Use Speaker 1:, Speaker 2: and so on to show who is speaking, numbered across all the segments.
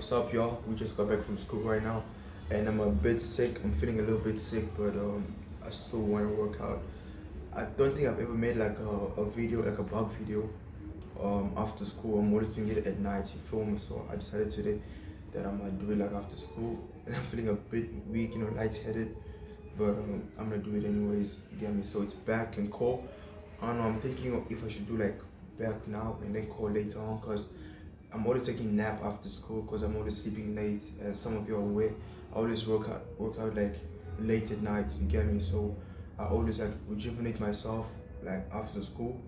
Speaker 1: What's up, y'all? We just got back from school right now, and I'm a bit sick. I'm feeling a little bit sick, but I still want to work out. I don't think I've ever made like a video, like a blog video, after school. I'm always doing it at night, you feel me? So I decided today that I'm gonna do it like after school, and I'm feeling a bit weak, lightheaded, but I'm gonna do it anyways. You get me? So it's back and call. I don't know. I'm thinking if I should do like back now and then call later on, cause I'm always taking nap after school because I'm always sleeping late. As some of you are aware, I always work out like late at night. You get me? So I always like rejuvenate myself like after school.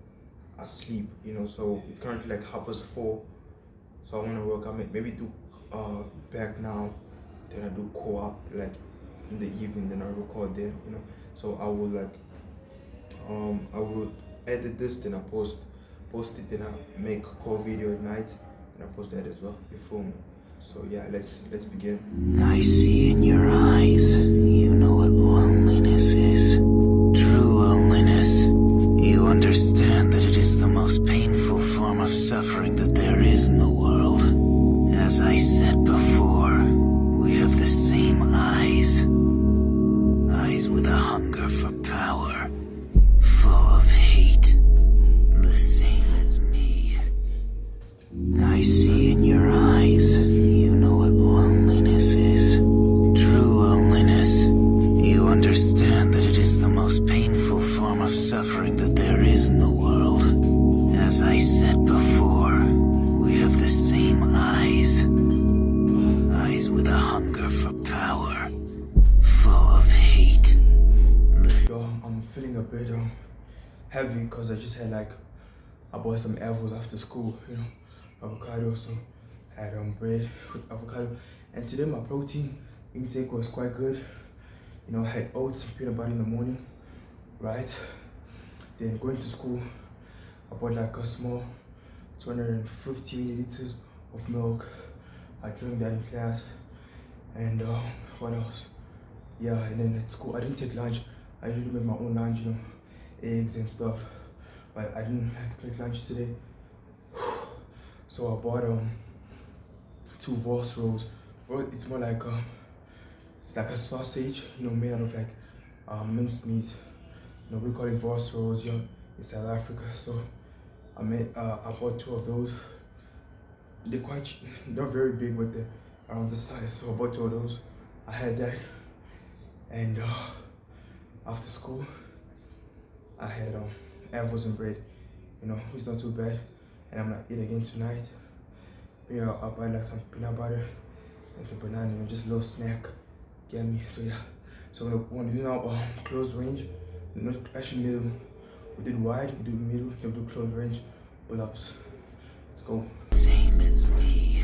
Speaker 1: I sleep, So it's currently like 4:30. So I want to work out. Maybe do back now, then I do co-op like in the evening. Then I record there. So I will edit this, then I post it, then I make a call video at night, and I post that as well. You feel me? So yeah, let's begin.
Speaker 2: I see in your eyes, you know what loneliness is. True loneliness. You understand that it is the most painful form of suffering that there is in the world. As I said before, we have the same eyes. Eyes with a hunger for power, full of hate, the same as me. I see in your eyes, you know what loneliness is. True loneliness. You understand that it is the most painful form of suffering that there is in the world. As I said before, we have the same eyes. Eyes with a hunger for power, full of hate.
Speaker 1: Yo, I'm feeling a bit heavy because I just had I bought some apples after school, avocado. So I had bread with avocado, and today my protein intake was quite good. I had oats, peanut butter in the morning, right? Then going to school, I bought like a small 250 milliliters of milk. I drank that in class, and what else? Yeah, and then at school I didn't take lunch. I usually make my own lunch, eggs and stuff, but I didn't make lunch today. So I bought 2 Voss rolls. Well, it's more like it's like a sausage, made out of like minced meat. We call it Voss rolls here in South Africa. So I bought 2 of those. They're not very big, but they're around the size. So I bought 2 of those. I had that, and after school I had apples and bread. It's not too bad, and I'm gonna eat again tonight. I'll buy like some peanut butter and some banana, just a little snack. Get me? So yeah. So we're gonna do now close range. Actually middle. We did wide, we do middle, then we do close range pull-ups. Let's go.
Speaker 2: Same as me.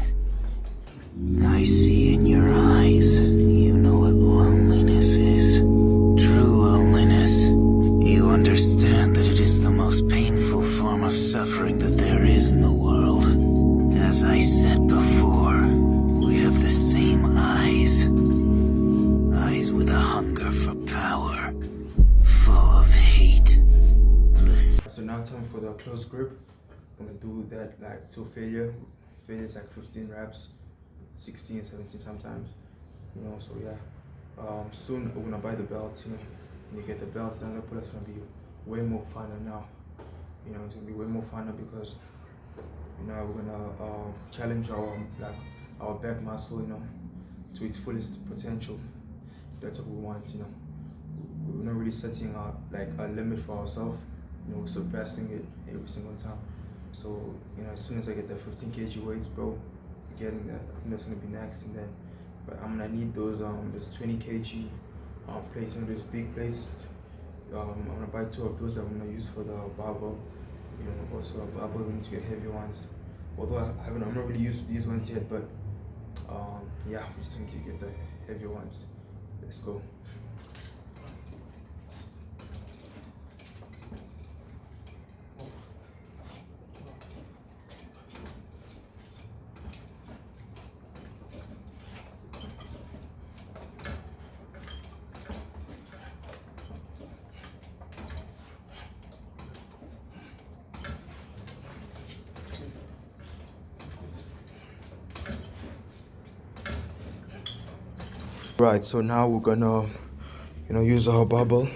Speaker 2: I see in your eyes, you know what loneliness is. True loneliness. You understand that it is the most painful form of suffering that there is in the world. As I said before, we have the same eyes. Eyes with a hunger for power, full of hate.
Speaker 1: So now time for the close grip. I'm gonna do that like till failure. Failure is like 15 reps, 16, 17 sometimes. So yeah. Soon we're gonna buy the belt. When you get the belts, then the pull-ups gonna be way more funner now. It's gonna be way more funner because we're gonna challenge our back muscle, to its fullest potential. That's what we want. We're not really setting like a limit for ourselves. We're surpassing it every single time. So as soon as I get the 15 kg weights, bro, getting that, I think that's gonna be next. And then, but I'm gonna need those 20 kg plates, those big plates. I'm gonna buy 2 of those that I'm gonna use for the barbell. Also a barbell, we need to get heavy ones. Although I'm not really used to these ones yet, but yeah, we just need to get the heavy ones. Let's go. Right, so now we're gonna, use our bubble.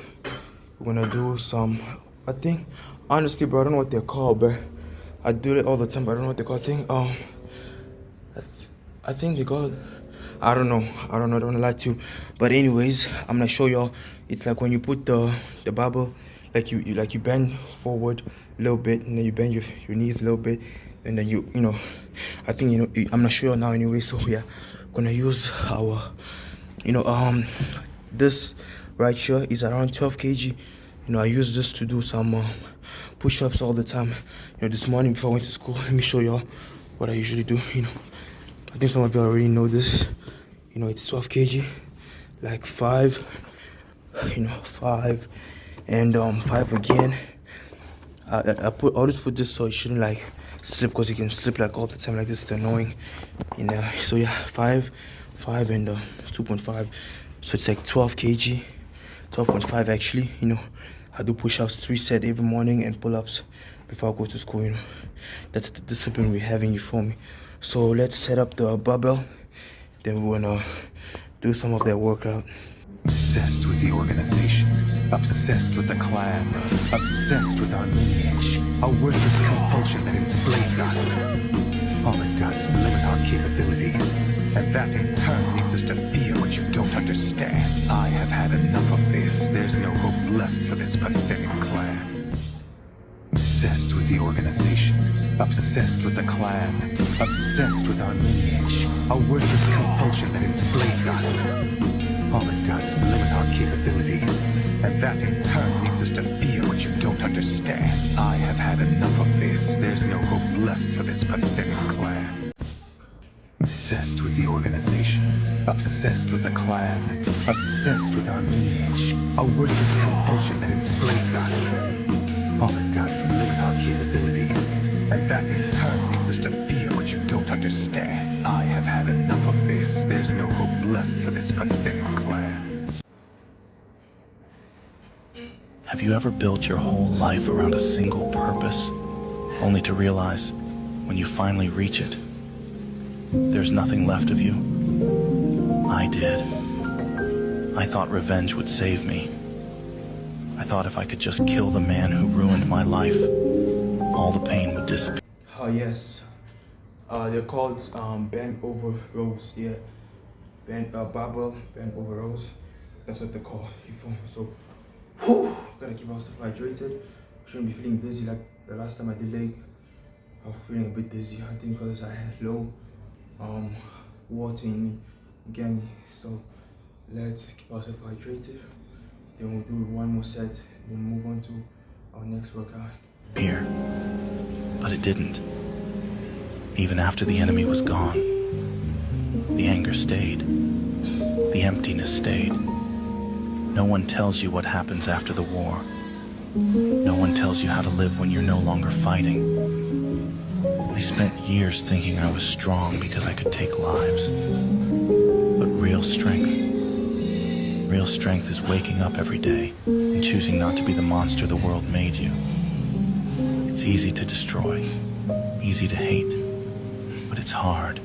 Speaker 1: We're gonna do some, I think, honestly, bro, I don't know what they're called, but I do it all the time, but I don't know what they're called. I think they call, I don't know, I don't wanna lie to you. But anyways, I'm gonna show y'all. It's like when you put the bubble, like you bend forward a little bit, and then you bend your knees a little bit, and then I think, I'm gonna show y'all now anyway. So yeah, gonna use our, this right here is around 12 kg. I use this to do some push-ups all the time. This morning before I went to school, let me show y'all what I usually do. I think some of you already know this. It's 12 kg, like 5, 5, and 5 again. Always put this so it shouldn't like slip, because you can slip like all the time like this. It's annoying. So yeah, 5, and 2.5. So it's like 12 kg, 12.5 actually. I do push-ups 3 sets every morning and pull-ups before I go to school. That's the discipline we have in you for me. So let's set up the barbell, then we're gonna do some of that workout.
Speaker 3: Obsessed with the organization, obsessed with the clan, obsessed with our lineage, a worthless compulsion that enslaves us. All it does is limit our capabilities, and that in turn leads us to fear what you don't understand. I have had enough of this. There's no hope left for this pathetic clan. Obsessed with the organization, obsessed with the clan, obsessed with our lineage, a worthless compulsion that enslaves us. All it does is limit our capabilities, and that in turn leads us to fear what you don't understand. I have had enough of this. There's no hope left for this pathetic clan. Obsessed with the organization, obsessed with the clan, obsessed with our lineage, a worthless compulsion that enslaves us. All it does is limit our capabilities, and that in turn leads us to fear what you don't understand. I have had enough of this. There's no hope left for this pathetic clan.
Speaker 4: Have you ever built your whole life around a single purpose, only to realize, when you finally reach it, there's nothing left of you? I did. I thought revenge would save me. I thought if I could just kill the man who ruined my life, all the pain would disappear.
Speaker 1: Yes. They're called bent over rows. Yeah. Barbell, bent over rows. That's what they call it. So, gotta keep ourselves hydrated. Shouldn't be feeling dizzy like the last time I did leg. I was feeling a bit dizzy. I think because I had low water in me again. So let's keep ourselves hydrated. Then we'll do one more set, then move on to our next workout.
Speaker 4: Here. But it didn't. Even after the enemy was gone, the anger stayed. The emptiness stayed. No one tells you what happens after the war. No one tells you how to live when you're no longer fighting. I spent years thinking I was strong because I could take lives. But real strength is waking up every day and choosing not to be the monster the world made you. It's easy to destroy, easy to hate, but it's hard,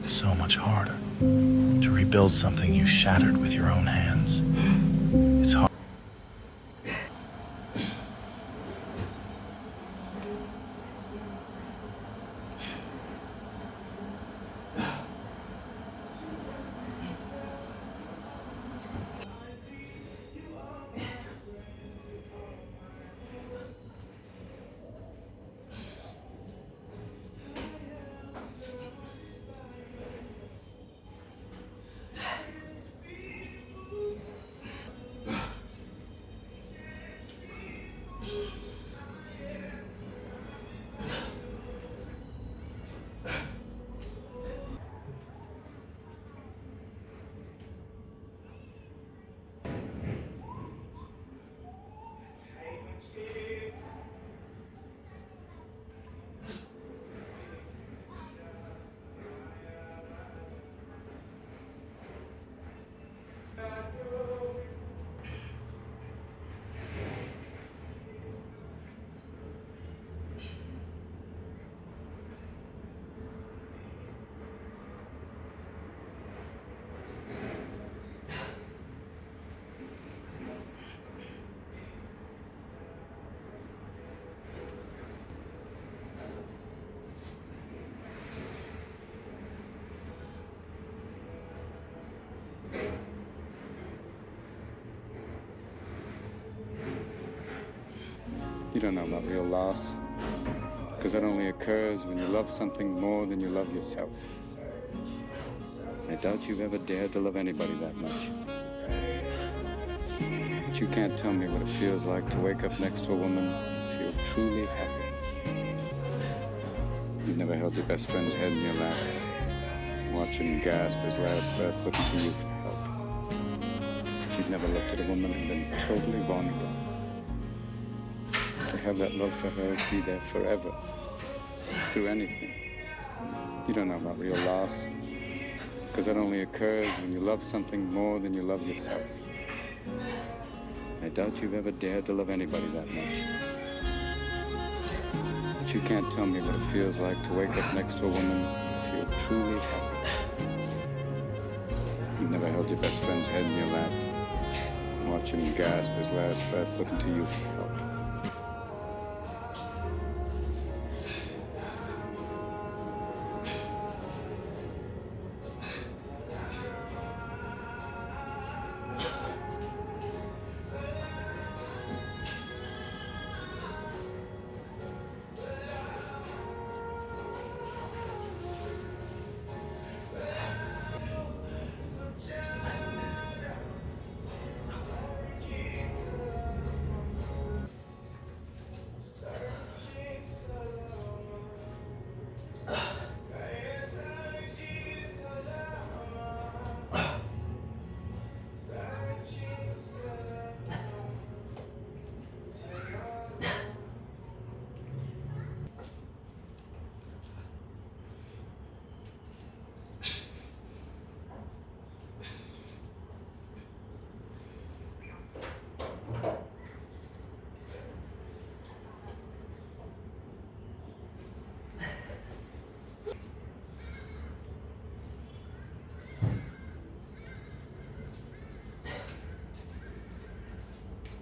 Speaker 4: so much harder, to rebuild something you shattered with your own hands. It's hard.
Speaker 5: don't know about real loss, because that only occurs when you love something more than you love yourself. I doubt you've ever dared to love anybody that much. But you can't tell me what it feels like to wake up next to a woman and feel truly happy. You've never held your best friend's head in your lap, watch him gasp his last breath looking to you for help. You've never looked at a woman and been totally vulnerable. To have that love for her, be there forever, through anything. You don't know about real loss, because that only occurs when you love something more than you love yourself. I doubt you've ever dared to love anybody that much. But you can't tell me what it feels like to wake up next to a woman and feel truly happy. You've never held your best friend's head in your lap, watch him gasp his last breath looking to you for help.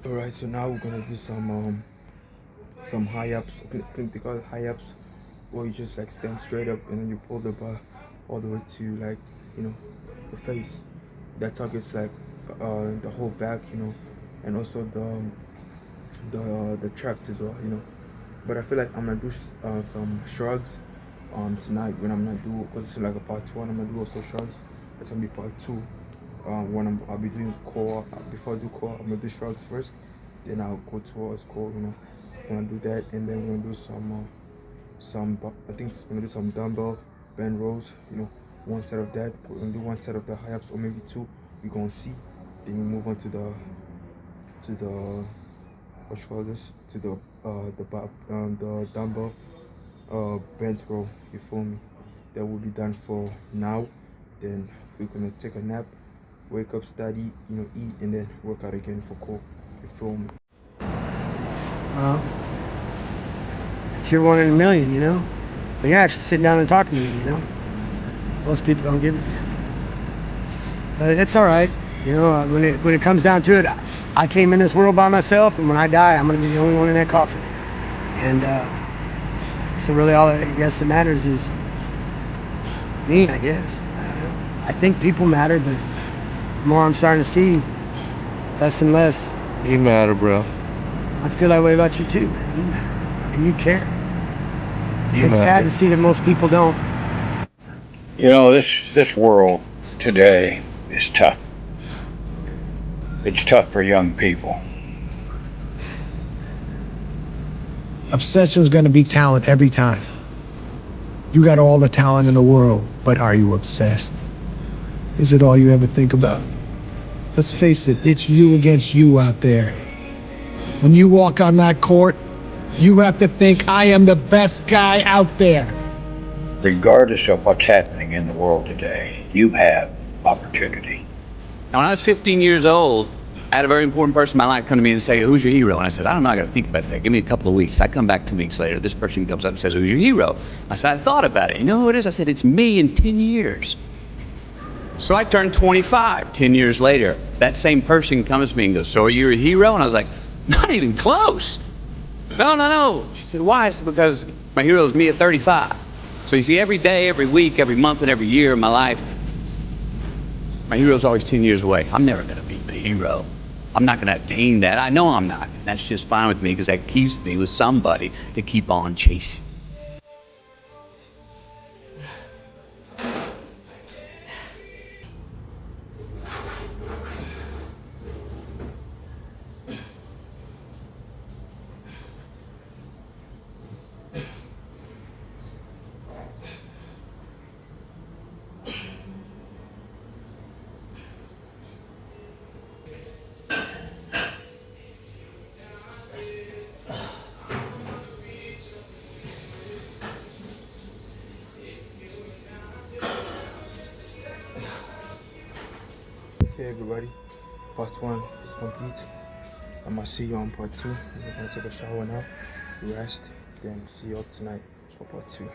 Speaker 1: Alright, so now we're gonna do some high ups. I think they call it high ups, where you just like stand straight up and then you pull the bar all the way to, like, you know, the face. That targets like the whole back, you know, and also the traps as well, you know. But I feel like I'm gonna do some shrugs tonight when I'm gonna do, because it's like a part 1. I'm gonna do also shrugs. That's gonna be part 2. When I'll be doing core. Before I do core, I'm gonna do shrugs first, then I'll go towards core, you know. I'm gonna do that, and then we're gonna do some I think I'm gonna do some dumbbell bend rows, you know, one set of that. We're gonna do one set of the high ups, or maybe 2. We're gonna see. Then we move on to the what you call this, to the dumbbell bench row. You feel me? That will be done for now. Then we're gonna take a nap, wake up, study, you know, eat, and then work out again for core. You feel me?
Speaker 6: It's your 1 in a million, you know? But you're actually sitting down and talking to me, you know? Most people don't give it. But it's alright, you know, when it comes down to it, I came in this world by myself, and when I die, I'm gonna be the only one in that coffin. And so really all I guess that matters is me, I guess. I don't know. I think people matter, but the more I'm starting to see, less and less.
Speaker 7: You matter, bro.
Speaker 6: I feel that way about you too, man. You matter. And you care. It's sad to see that most people don't.
Speaker 7: You know, this world today is tough. It's tough for young people.
Speaker 8: Obsession's gonna be talent every time. You got all the talent in the world, but are you obsessed? Is it all you ever think about? Let's face it, it's you against you out there. When you walk on that court, you have to think, I am the best guy out there.
Speaker 7: Regardless of what's happening in the world today, you have opportunity.
Speaker 9: Now, when I was 15 years old, I had a very important person in my life come to me and say, who's your hero? And I said, I don't know, I gotta think about that. Give me a couple of weeks. I come back 2 weeks later, this person comes up and says, who's your hero? I said, I thought about it. You know who it is? I said, it's me in 10 years. So I turned 25 10 years later. That same person comes to me and goes, so are you a hero? And I was like, not even close. No. She said, why? I said, because my hero is me at 35. So you see, every day, every week, every month, and every year of my life, my hero's always 10 years away. I'm never gonna be the hero. I'm not going to attain that. I know I'm not. And that's just fine with me because that keeps me with somebody to keep on chasing.
Speaker 1: Okay, everybody, part 1 is complete. I'm gonna see you on part 2. I'm gonna take a shower now, rest, then see you up tonight for part 2.